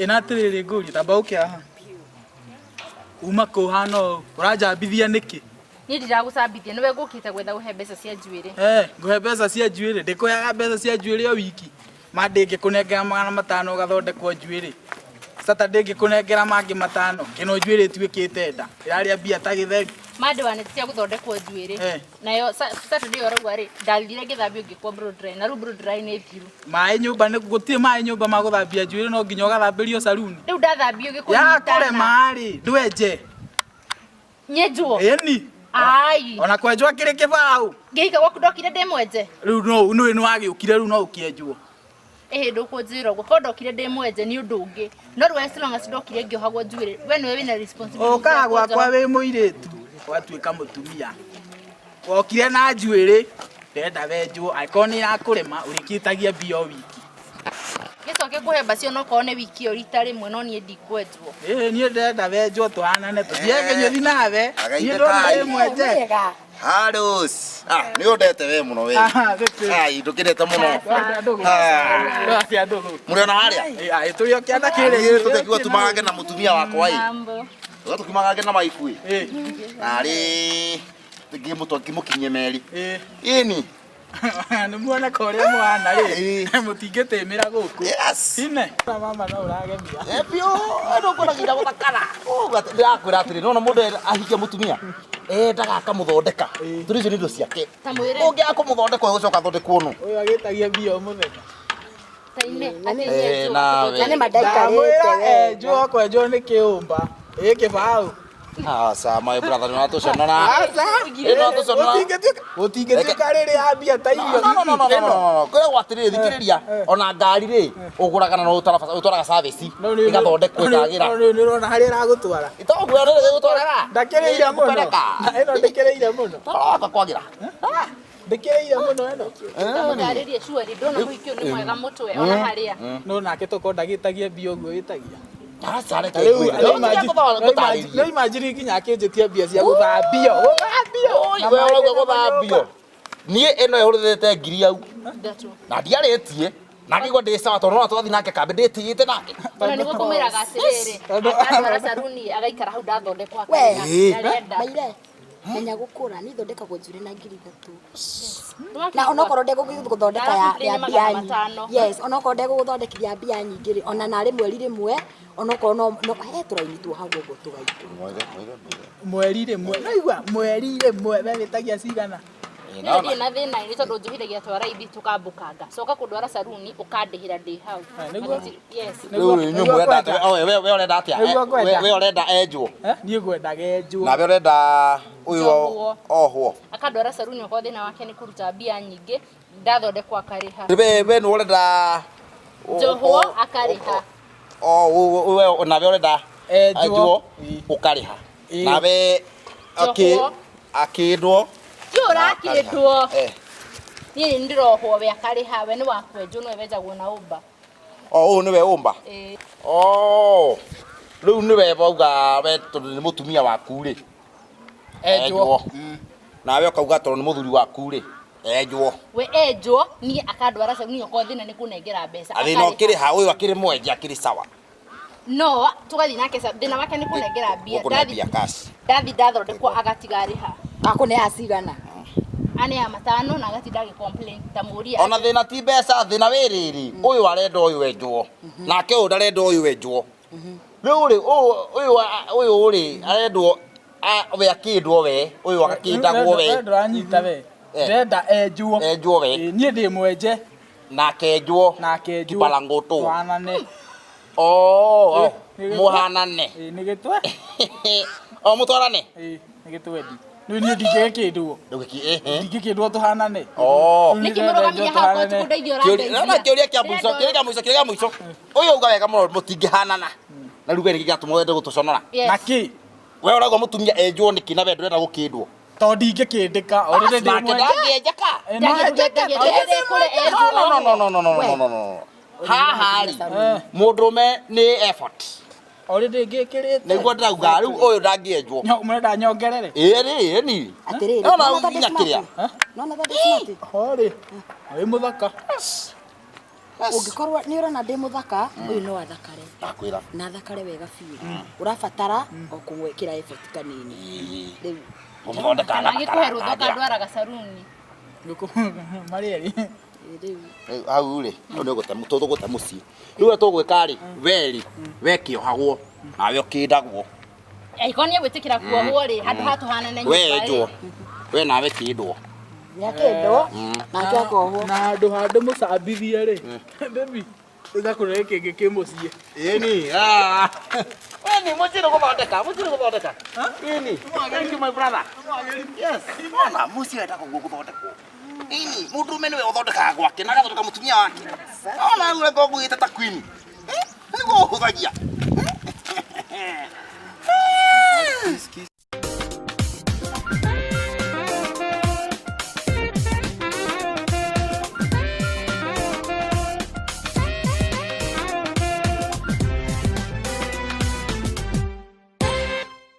Inatiriri nguri tamba ukiaha. Uma kuhano urajambithia niki? Ni ndiragucambithia niwe ngukite gwetha guhe mbeca cia njuiri. Nguhe mbeca cia njuiri ndikuyaga mbeca cia njuiri o wiki. Mandingi kunengera 500 ugathondekwo njuiri. Saturday ngikunengera mangi 5 kino njuiri tuikite nda. Iraria bia ta githeri. Mande wane tia guthondekwo njuiri. Nayo Saturday oragwa ri ndalire ngithambio ngikwa blow dry na ru blow dry ni thiru. Mai nyumba ni gutie mai nyumba ma guthambia njuiri no nginya ugathambirio saluni. Riu ndathambio ngikunyita. Ya kore mari ndwenje. Nyejuo. Eni. Ai. Ona kwenjwa kiri kibau. Ngiika gwaku ndokire ndimwenje. Riu no no agiukire riu no ukienjwo. Ndukunjira guko ndokire ndimwenje ni undu ungi. No rwe silonga sidokire ngiohagwo njuiri. We niwe wina responsibility. Okagwa kwa we muiretu. Watuika mutumia. Wokire na njuiri ndenda wenjwo aikoni ya kurima urikitagia bio wiki. Gicoke kuhe bacio no kone wiki o rita rimwe no nie ndikwenjwo. Nie ndenda wenjwo twanane tuthienge nyuthi nawe. Nie ndona mwenje. Haros. Ni udete we muno we. Ndukirete muno. Cia ndugu. Muriona haria? Turi okianda kire. Tukiwa tumagage na mutumia wakwa i. Tukimagage na maikui. Ari ngimuto ngimukinye meri. Ini. Ni muona korea mwana ri. Mutingetemera guku. Ine. Mama no uragemia. Pio, ndukona ngira guthakara. Ndirakwira atiri nona mundu ahike mutumia. Ndaga akamuthondeka. Turi icio ni ndo ciake. Ungi akumuthondeka ugucoka thondekwo nu. Uyu agitagia bio mutheka. Taine. Nawe. Ndakwira njoo kwenjwo ni kiumba. Kibau. My brother no atuconora. Utingetuika riri ambia ta irio. No. Kwe gwatiri thikiriria ona ngari ri uguragana no utwaraga service igathondekwo ikagira. Ni rona hari ragutwara. Itogwa riri gutwaraga. Ndakireire muno. Eno ndikireire muno. Aka kwagira. Ndikireire muno eno. Ndaririe shuari ndona muikio ni mwega mutwe ona haria. No nake toko ndagitagia bio guo itagia. Sare kegwira. No imagine kinya akinjitie bia cia guthambio. We urauga guthambio. Nie eno yurithete ngiri au. Na ndiaretie. Na ngigwa ndi sawa tondu no twathi nake kambe nditiyite nake. Ona niguo kumiraga atiriri. Akatwara saruni agaikara hau ndathondekwa akaiga. Maire. Menya gukura ni thondekagwo njuiri na ngiri 3. Na ona korwo ndegũthondeka ya bia. Yes, ona korwo ndegũthondekithia bia nyingĩ ri ona na rimwe rimwe ona korwo no hetũraini tu hau ũguo tũgaitũ. Mweri rimwe. Naigua mweri rimwe we witagia cigana. Ndio na thina ni tondu njuhiragia twara ithi tukambukanga. Coka kundwara saruni ukandihira ndi hau. Yes. Nyumu wenda we urenda atia? We urenda enjwo. Nie ngwendaga enjwo. Na we urenda uyu ohwo. Akandwara saruni kwa thina wake ni kuruta bia nyingi ndathondekwa akariha. We no urenda Johwo akariha. We na we urenda enjwo ukariha. Na we akindwo Yura kindwo. Ni ndirohwo we akariha we ni wakwenjwo no wejagwo na umba. Ni we umba. Riu ni we bauga we tondu ni mutumia waku ri. Enjwo. Na we ukauga tondu ni muthuri waku ri. Enjwo. We enjwo ni akandwara saruni ko thina ni kunengera mbeca. Athina ukiri ha uyu akiri mwenja akiri sawa. No, tugathi nake thina wake ni kunengera bia. Ndathi ndathondekwo agatigariha. Akune acigana. Ane ya 5 na agatinda agicomplain tamuria. Ona thina ti mbeca thina wiriri. Uyu arenda uyu enjwo. Nake uyu ndarenda uyu enjwo. Riu ri uyu ri arendwo we akindwo we uyu agakindagwo we. Nduranyita we. Ndenda enjwo. Enjwo we. Nie ndi mwenje. Nake enjwo. Kibalangoto. Twanane. Muhanane. Ni gitwe. Mutwarane. Ni gitwe ndi. Ni ndige kindu. Ndige kindu tuhanane. Nikimurugamia hau kwa tukudeithio ranga. Na kiuria kia muico. Uyu uga wega muno mutingihanana. Na ruga niki gatuma wende gutuconora. Naki. We urauga mutumia enjwo niki na we ndurenda gukindwo. To ndinge kindika. Already ndi mwenje. No. Ha. Mundume ni effort. Already ngikirite. Niguo ndauga riu uyu ndangienjwo. Murenda nyongerere. Ni. Atiriri. No nyakiria. No thondeka smart. Hori. Wi muthaka. Ungikorwo ni urona ndi muthaka uyu no athakare. Ndakwira. Na athakare wega biũ. Urabatara o kũgwĩkĩra effort kanini. Rĩu Umuthondeka kana gikuhe rutho kandwaraga saruni. Marieri. Hau ri no gũte mũtũthũ gũte mũciĩ. Rĩu tũgwĩka ri weri wekĩohagwo nawe ũkĩndagwo. Ikonie gwĩtĩkĩra kuohwo ri handũ hatuhana na nyũmba. Wenjwo. We nawe kĩndwo. Nyakendo nake akohwo. Na handũ mũcambithie ri. Baby. Ũgakũrĩa kĩngĩ kĩ mũciĩ. Ĩni. Weni mũcĩrĩ gũthondeka. Ĩni. Thank you my brother. Yes. Ona mũcĩrĩ ndako gũthondekwo. Ĩni mũndũme nĩwe ũthondekaga gwake na agathondeka mũtumia wake. Ona ũrĩa ngogũĩte ta queen. Nĩguo ũhũthagia.